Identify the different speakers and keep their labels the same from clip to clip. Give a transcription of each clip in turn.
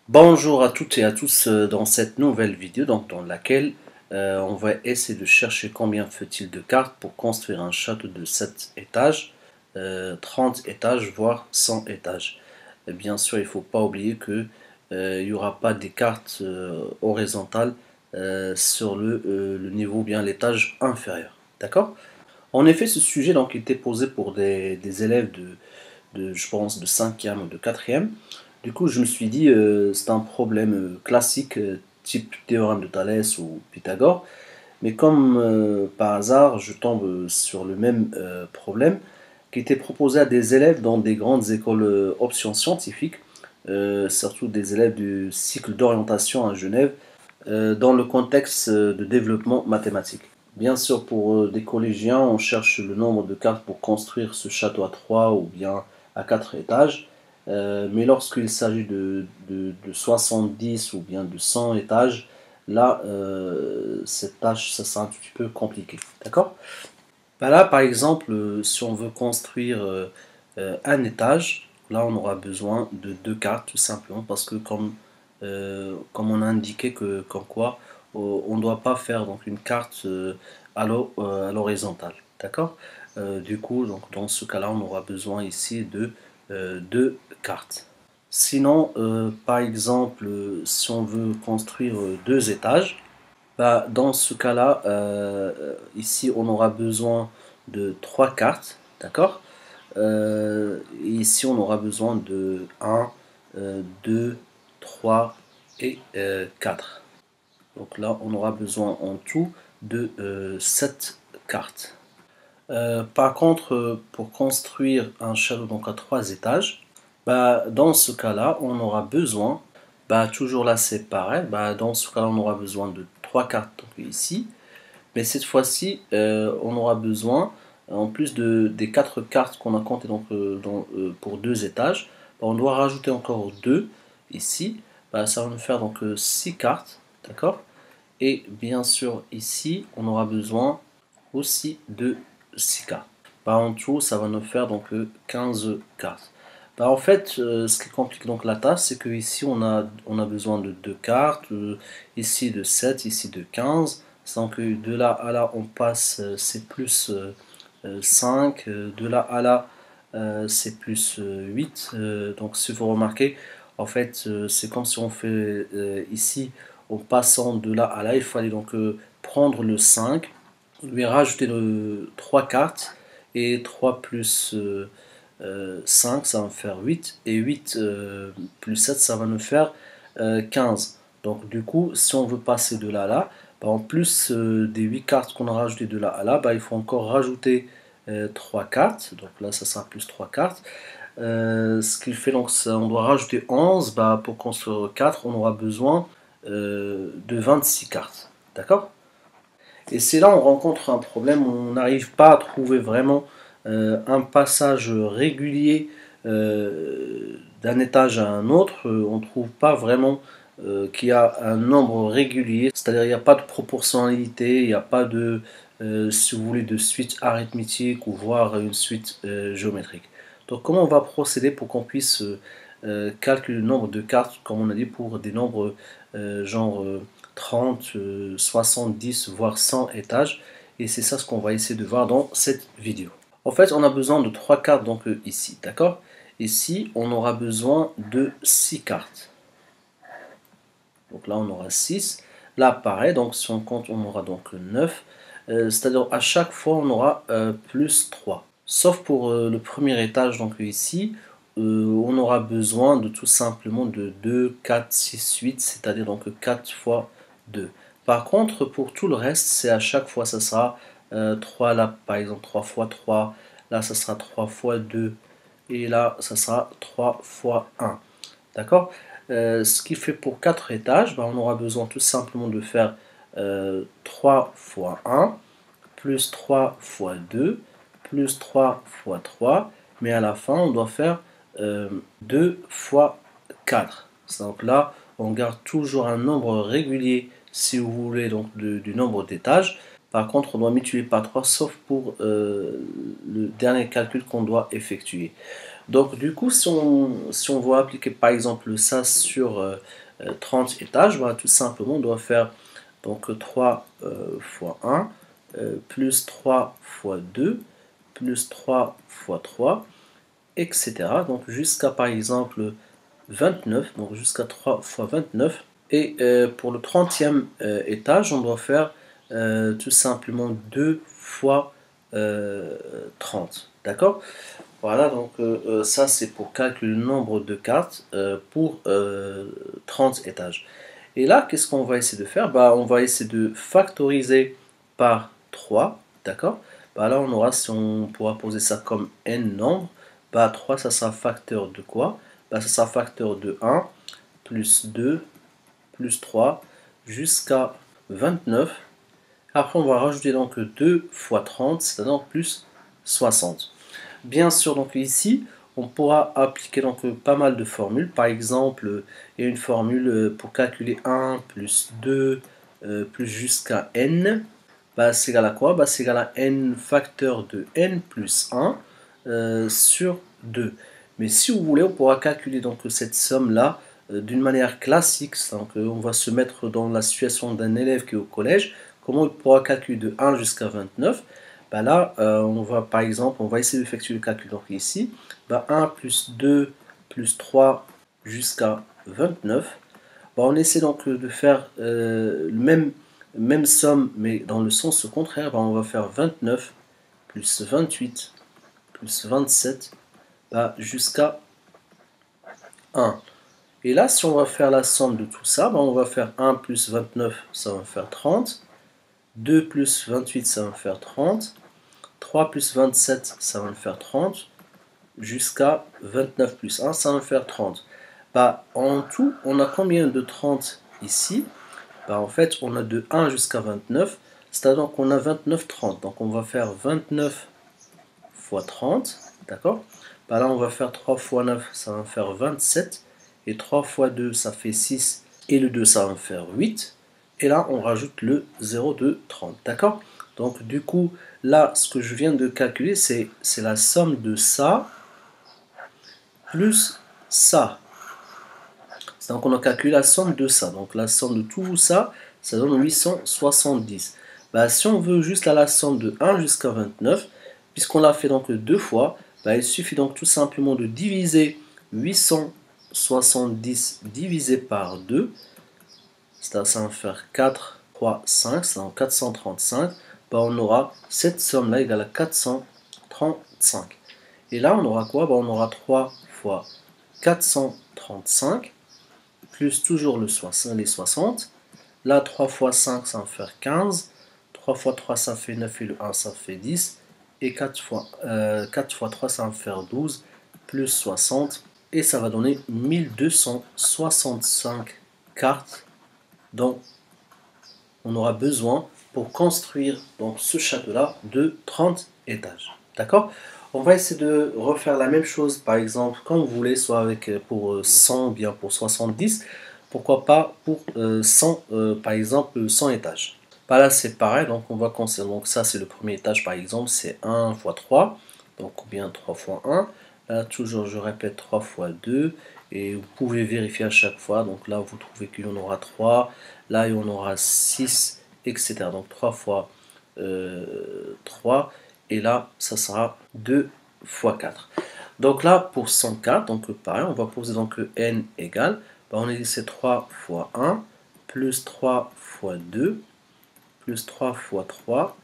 Speaker 1: Bonjour à toutes et à tous dans cette nouvelle vidéo dans laquelle on va essayer de chercher combien faut-il de cartes pour construire un château de 7 étages, 30 étages voire 100 étages. Et bien sûr il ne faut pas oublier que il n'y aura pas des cartes horizontales sur le niveau ou bien l'étage inférieur. D'accord? En effet ce sujet donc était posé pour des élèves je pense, de cinquième ou de quatrième. Du coup, je me suis dit, c'est un problème classique, type théorème de Thalès ou Pythagore. Mais comme par hasard, je tombe sur le même problème qui était proposé à des élèves dans des grandes écoles options scientifiques, surtout des élèves du cycle d'orientation à Genève, dans le contexte de développement mathématique. Bien sûr, pour des collégiens, on cherche le nombre de cartes pour construire ce château à 3 ou bien à 4 étages. Mais lorsqu'il s'agit de 70 ou bien de 100 étages, là, cette tâche, ça sera un petit peu compliqué. D'accord? Bah là, par exemple, si on veut construire un étage, là, on aura besoin de deux cartes, tout simplement, parce que comme on a indiqué comme quoi, on ne doit pas faire donc, une carte à l'horizontale. D'accord? Du coup, donc, dans ce cas-là, on aura besoin ici de deux cartes. Sinon, par exemple, si on veut construire deux étages, bah, dans ce cas-là, ici, on aura besoin de trois cartes, d'accord? Ici, on aura besoin de un, 2, 3 et 4. Donc là, on aura besoin en tout de 7 cartes. Par contre, pour construire un château donc à 3 étages, bah, dans ce cas-là, on aura besoin, bah, toujours là c'est pareil, bah, dans ce cas-là, on aura besoin de 3 cartes donc ici, mais cette fois-ci, on aura besoin, en plus des 4 cartes qu'on a comptées donc, pour 2 étages, bah, on doit rajouter encore 2 ici, bah, ça va nous faire donc 6 cartes, d'accord? Et bien sûr, ici, on aura besoin aussi de 6 cartes. Bah, en tout, ça va nous faire donc 15 cartes. Bah, en fait, ce qui complique donc la tâche, c'est que ici on a besoin de 2 cartes, ici de 7, ici de 15. Donc de là à là, on passe, c'est plus 5, de là à là, c'est plus 8. Donc si vous remarquez, en fait, c'est comme si on fait ici, en passant de là à là, il fallait donc prendre le 5, lui rajouter 3 cartes, et 3 plus 5, ça va me faire 8, et 8 plus 7, ça va nous faire 15. Donc du coup, si on veut passer de là à là, bah, en plus des 8 cartes qu'on a rajoutées de là à là, bah, il faut encore rajouter 3 cartes. Donc là, ça sera plus 3 cartes. Ce qui fait donc, on doit rajouter 11. Bah, pour construire 4, on aura besoin de 26 cartes. D'accord? Et c'est là où on rencontre un problème, on n'arrive pas à trouver vraiment un passage régulier d'un étage à un autre. On ne trouve pas vraiment qu'il y a un nombre régulier, c'est-à-dire il n'y a pas de proportionnalité, il n'y a pas de, si vous voulez, de suite arithmétique ou voire une suite géométrique. Donc comment on va procéder pour qu'on puisse calculer le nombre de cartes, comme on a dit, pour des nombres genre 30, 70, voire 100 étages. Et c'est ça ce qu'on va essayer de voir dans cette vidéo. En fait, on a besoin de 3 cartes donc ici, d'accord? Ici, on aura besoin de 6 cartes. Donc là, on aura 6. Là, pareil, donc si on compte, on aura donc 9. C'est-à-dire à chaque fois, on aura plus 3. Sauf pour le premier étage, donc ici, on aura besoin de tout simplement de 2, 4, 6, 8, c'est-à-dire donc 4 fois 2. Par contre, pour tout le reste, c'est à chaque fois, ça sera 3 là, par exemple 3 fois 3, là, ça sera 3 fois 2, et là, ça sera 3 fois 1. D'accord? Ce qui fait pour 4 étages, ben, on aura besoin tout simplement de faire 3 fois 1, plus 3 fois 2, plus 3 fois 3, mais à la fin, on doit faire 2 fois 4. Donc là, on garde toujours un nombre régulier, si vous voulez, donc du nombre d'étages. Par contre, on doit multiplier par 3, sauf pour le dernier calcul qu'on doit effectuer. Donc du coup, si on veut appliquer par exemple ça sur 30 étages, bah, tout simplement on doit faire donc 3 fois 1 plus 3 fois 2 plus 3 fois 3, etc. Donc jusqu'à par exemple 29, donc jusqu'à 3 fois 29. Et pour le 30e étage, on doit faire tout simplement 2 fois 30. D'accord? Voilà, donc ça c'est pour calculer le nombre de cartes pour 30 étages. Et là, qu'est-ce qu'on va essayer de faire? Bah, on va essayer de factoriser par 3, d'accord? Bah, là, on aura, si on pourra poser ça comme n nombre, bah, 3, ça sera facteur de quoi? Bah, ça sera facteur de 1, plus 2, plus 3, jusqu'à 29. Après, on va rajouter donc 2 fois 30, c'est-à-dire plus 60. Bien sûr, donc ici, on pourra appliquer donc pas mal de formules. Par exemple, il y a une formule pour calculer 1 plus 2 plus jusqu'à n. Bah, c'est égal à quoi? Bah, c'est égal à n facteur de n plus 1 sur 2. Mais si vous voulez, on pourra calculer donc cette somme-là d'une manière classique. Donc, on va se mettre dans la situation d'un élève qui est au collège. Comment il pourra calculer de 1 jusqu'à 29? Bah là, on va par exemple, on va essayer d'effectuer le calcul. Donc ici, bah 1 plus 2 plus 3 jusqu'à 29. Bah, on essaie donc de faire même somme, mais dans le sens contraire. Bah, on va faire 29 plus 28 plus 27 bah, jusqu'à 1. Et là, si on va faire la somme de tout ça, bah, on va faire 1 plus 29, ça va faire 30. 2 plus 28, ça va faire 30. 3 plus 27, ça va me faire 30, jusqu'à 29 plus 1, ça va me faire 30. Bah, en tout, on a combien de 30 ici? Bah, en fait, on a de 1 jusqu'à 29, c'est-à-dire qu'on a 29 30. Donc on va faire 29 fois 30, d'accord? Bah, là, on va faire 3 fois 9, ça va me faire 27, et 3 fois 2, ça fait 6, et le 2, ça va me faire 8. Et là, on rajoute le 0 de 30, d'accord? Donc du coup, là, ce que je viens de calculer, c'est la somme de ça plus ça. Donc on a calculé la somme de ça. Donc la somme de tout ça, ça donne 870. Bah, si on veut juste la somme de 1 jusqu'à 29, puisqu'on l'a fait donc deux fois, bah, il suffit donc tout simplement de diviser 870 divisé par 2. Ça va faire 4, 3, 5, c'est donc 435. Bah, on aura cette somme-là égale à 435. Et là, on aura quoi? Bah, on aura 3 fois 435, plus toujours les 60. Là, 3 fois 5, ça va faire 15. 3 fois 3, ça fait 9, et le 1, ça fait 10. Et 4 fois 3, ça va faire 12, plus 60. Et ça va donner 1265 cartes dont on aura besoin pour construire donc ce château-là de 30 étages. D'accord? On va essayer de refaire la même chose, par exemple, comme vous voulez, soit avec pour 100 ou bien pour 70. Pourquoi pas pour 100, par exemple, 100 étages. Bah là, c'est pareil, donc on va considérer, donc ça c'est le premier étage, par exemple, c'est 1 fois 3, donc ou bien 3 fois 1. Là, toujours, je répète, 3 fois 2, et vous pouvez vérifier à chaque fois. Donc là, vous trouvez qu'il y en aura 3, là, il y en aura 6, etc. Donc 3 fois 3, et là, ça sera 2 fois 4. Donc là, pour 104, donc pareil, on va poser donc n égale, bah, on a dit c'est 3 fois 1, plus 3 fois 2, plus 3 fois 3,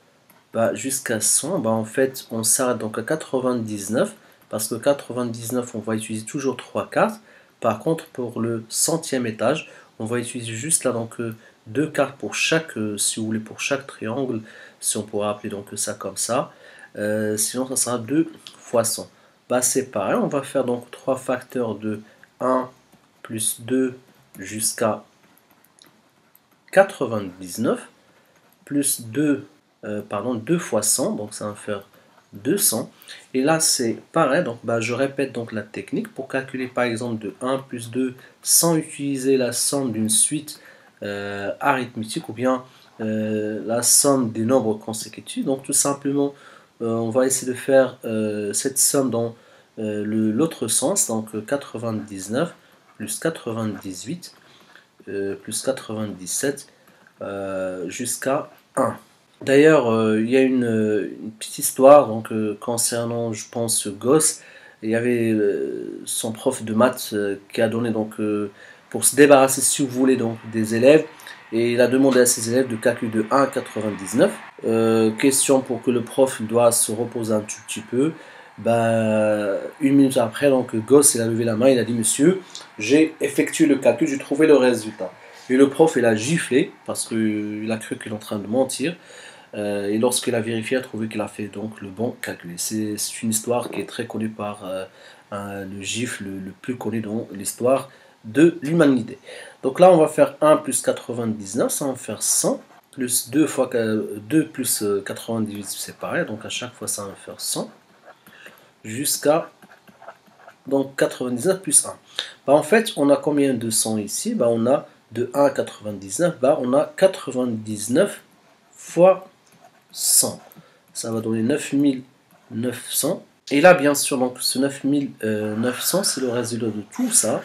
Speaker 1: bah, jusqu'à 100, bah, en fait, on s'arrête donc à 99, parce que 99, on va utiliser toujours 3 cartes. Par contre, pour le centième étage, on va utiliser juste là donc 2 cartes pour chaque, si vous voulez, pour chaque triangle, si on pourrait appeler donc ça comme ça. Sinon, ça sera 2 fois 100. Bah, c'est pareil, on va faire donc 3 facteurs de 1 plus 2 jusqu'à 99, plus 2 2 fois 100, donc ça va faire 200. Et là, c'est pareil, donc bah, je répète donc la technique pour calculer par exemple de 1 plus 2 sans utiliser la somme d'une suite arithmétique ou bien la somme des nombres consécutifs. Donc tout simplement, on va essayer de faire cette somme dans l'autre sens, donc 99 plus 98 plus 97 jusqu'à 1. D'ailleurs, il y a une petite histoire donc, concernant, je pense, Gauss. Il y avait son prof de maths qui a donné, donc, pour se débarrasser, si vous voulez, donc, des élèves, et il a demandé à ses élèves de calculer de 1 à 99. Question pour que le prof doit se reposer un tout petit peu. Bah, une minute après, donc, Gauss il a levé la main, il a dit: Monsieur, j'ai effectué le calcul, j'ai trouvé le résultat. Et le prof il a giflé parce qu'il a cru qu'il est en train de mentir. Et lorsqu'il a vérifié, il a trouvé qu'il a fait donc le bon calcul. C'est une histoire qui est très connue par le gifle le plus connu dans l'histoire de l'humanité. Donc là, on va faire 1 plus 99, ça va faire 100. Plus 2 fois 2 plus 98, c'est pareil. Donc à chaque fois, ça va faire 100. Jusqu'à donc 99 plus 1. Bah, en fait, on a combien de 100 ici? Bah, on a de 1 à 99. Bah, on a 99 fois 100. Ça va donner 9900. Et là, bien sûr, donc ce 9900, c'est le résultat de tout ça.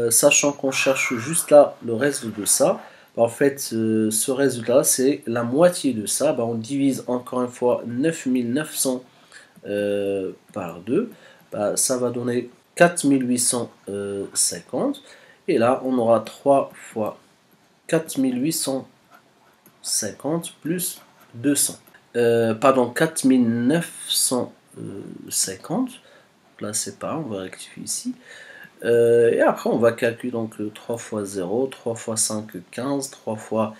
Speaker 1: Sachant qu'on cherche juste là le reste de ça. En fait, ce résultat, c'est la moitié de ça. Bah, on divise encore une fois 9900 par 2. Bah, ça va donner 4850. Et là, on aura 3 fois 4850 plus 200. Pardon, 4950. Là, c'est pas, on va rectifier ici. Et après, on va calculer donc 3 fois 0, 3 fois 5, 15, 3 fois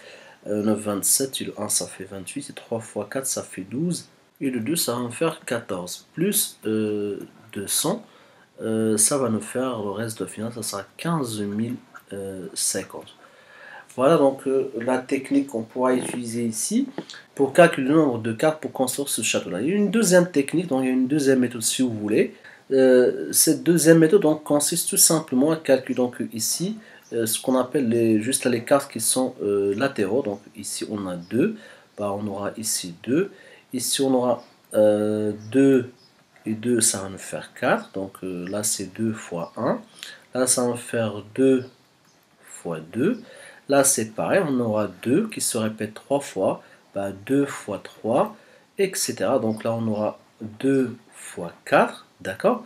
Speaker 1: 9, 27, et le 1, ça fait 28, et 3 fois 4, ça fait 12, et le 2, ça va me faire 14, plus 200, ça va nous faire, le reste de final, ça sera 15 050. Voilà donc la technique qu'on pourra utiliser ici pour calculer le nombre de cartes pour construire ce château-là. Il y a une deuxième technique, donc il y a une deuxième méthode si vous voulez. Cette deuxième méthode donc, consiste tout simplement à calculer donc, ici ce qu'on appelle juste les cartes qui sont latéraux. Donc ici on a 2, bah, on aura ici 2. Ici on aura 2 et 2, ça va nous faire 4. Donc là c'est 2 fois 1. Là ça va nous faire 2 fois 2. Là, c'est pareil, on aura 2 qui se répètent 3 fois, bah, 2 fois 3, etc. Donc là, on aura 2 fois 4, d'accord.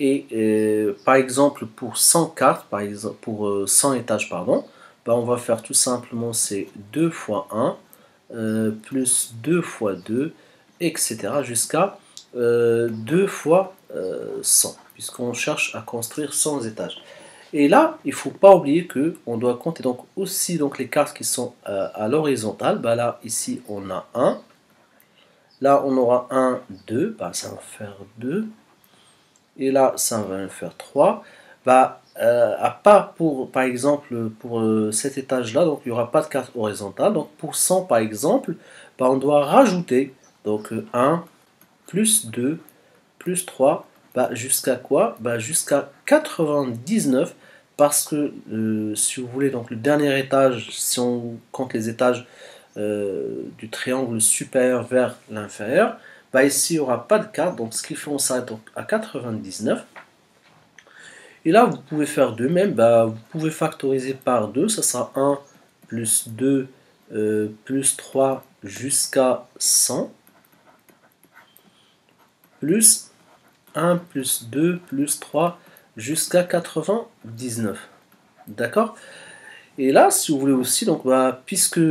Speaker 1: Et par exemple, pour 100 cartes, par exemple, pour 100 étages, pardon, bah, on va faire tout simplement c'est 2 fois 1, plus 2 fois 2, etc. jusqu'à 2 fois 100, puisqu'on cherche à construire 100 étages. Et là, il ne faut pas oublier qu'on doit compter donc aussi donc, les cartes qui sont à l'horizontale. Bah là, ici, on a 1. Là, on aura 1, 2. Bah, ça va faire 2. Et là, ça va faire 3. Bah, à part pour, par exemple, pour cet étage-là, donc il n'y aura pas de carte horizontale. Donc pour 100, par exemple, bah, on doit rajouter donc 1 plus 2 plus 3. Bah, jusqu'à quoi? Bah, jusqu'à 99. Parce que, si vous voulez, donc le dernier étage, si on compte les étages du triangle supérieur vers l'inférieur, bah ici il n'y aura pas de carte, donc ce qui fait on s'arrête donc à 99. Et là vous pouvez faire de même, bah, vous pouvez factoriser par 2, ça sera 1 plus 2 plus 3 jusqu'à 100, plus 1 plus 2 plus 3 jusqu'à 99. D'accord? Et là, si vous voulez aussi, donc, bah, puisque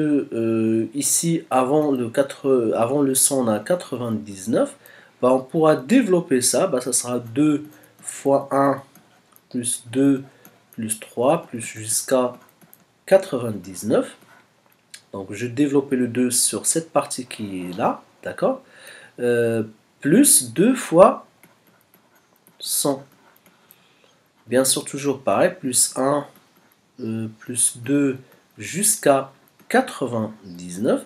Speaker 1: ici, avant le 100, on a 99, bah, on pourra développer ça. Bah, ça sera 2 fois 1 plus 2 plus 3 plus jusqu'à 99. Donc, je développe le 2 sur cette partie qui est là, d'accord? Plus 2 fois 100. Bien sûr, toujours pareil, plus 1 plus 2 jusqu'à 99.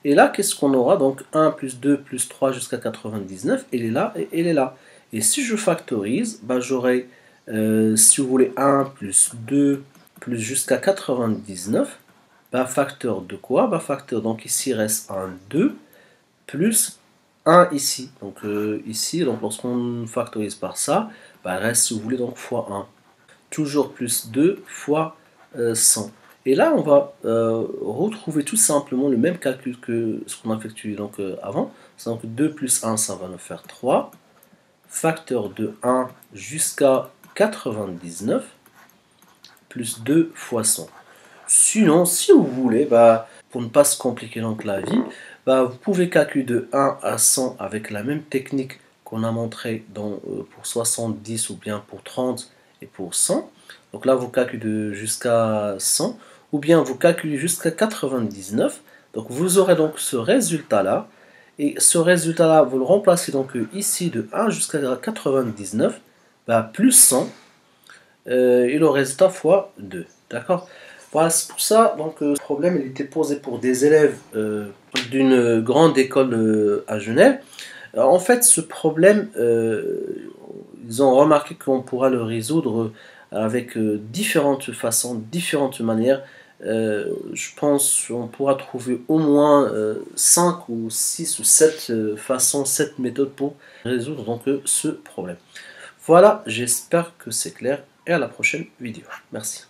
Speaker 1: Et là, qu'est-ce qu'on aura? Donc 1 plus 2 plus 3 jusqu'à 99, elle est là et elle est là. Et si je factorise, bah, j'aurai, si vous voulez, 1 plus 2 plus jusqu'à 99. Bah, facteur de quoi? Bah, facteur, donc ici il reste un 2 plus 1 ici. Donc ici, donc lorsqu'on factorise par ça, bah, reste, si vous voulez, donc fois 1. Toujours plus 2 fois 100. Et là, on va retrouver tout simplement le même calcul que ce qu'on a effectué donc, avant. Donc 2 plus 1, ça va nous faire 3. Facteur de 1 jusqu'à 99, plus 2 fois 100. Sinon, si vous voulez, bah, pour ne pas se compliquer donc la vie, bah, vous pouvez calculer de 1 à 100 avec la même technique qu'on a montré pour 70 ou bien pour 30 et pour 100. Donc là, vous calculez jusqu'à 100 ou bien vous calculez jusqu'à 99. Donc vous aurez donc ce résultat-là. Et ce résultat-là, vous le remplacez donc ici de 1 jusqu'à 99, bah, plus 100, et le résultat fois 2. D'accord? Voilà, c'est pour ça, donc, ce problème il était posé pour des élèves d'une grande école à Genève. Alors, en fait, ce problème, ils ont remarqué qu'on pourra le résoudre avec différentes façons, différentes manières. Je pense qu'on pourra trouver au moins 5 ou 6 ou 7 façons, 7 méthodes pour résoudre donc, ce problème. Voilà, j'espère que c'est clair et à la prochaine vidéo. Merci.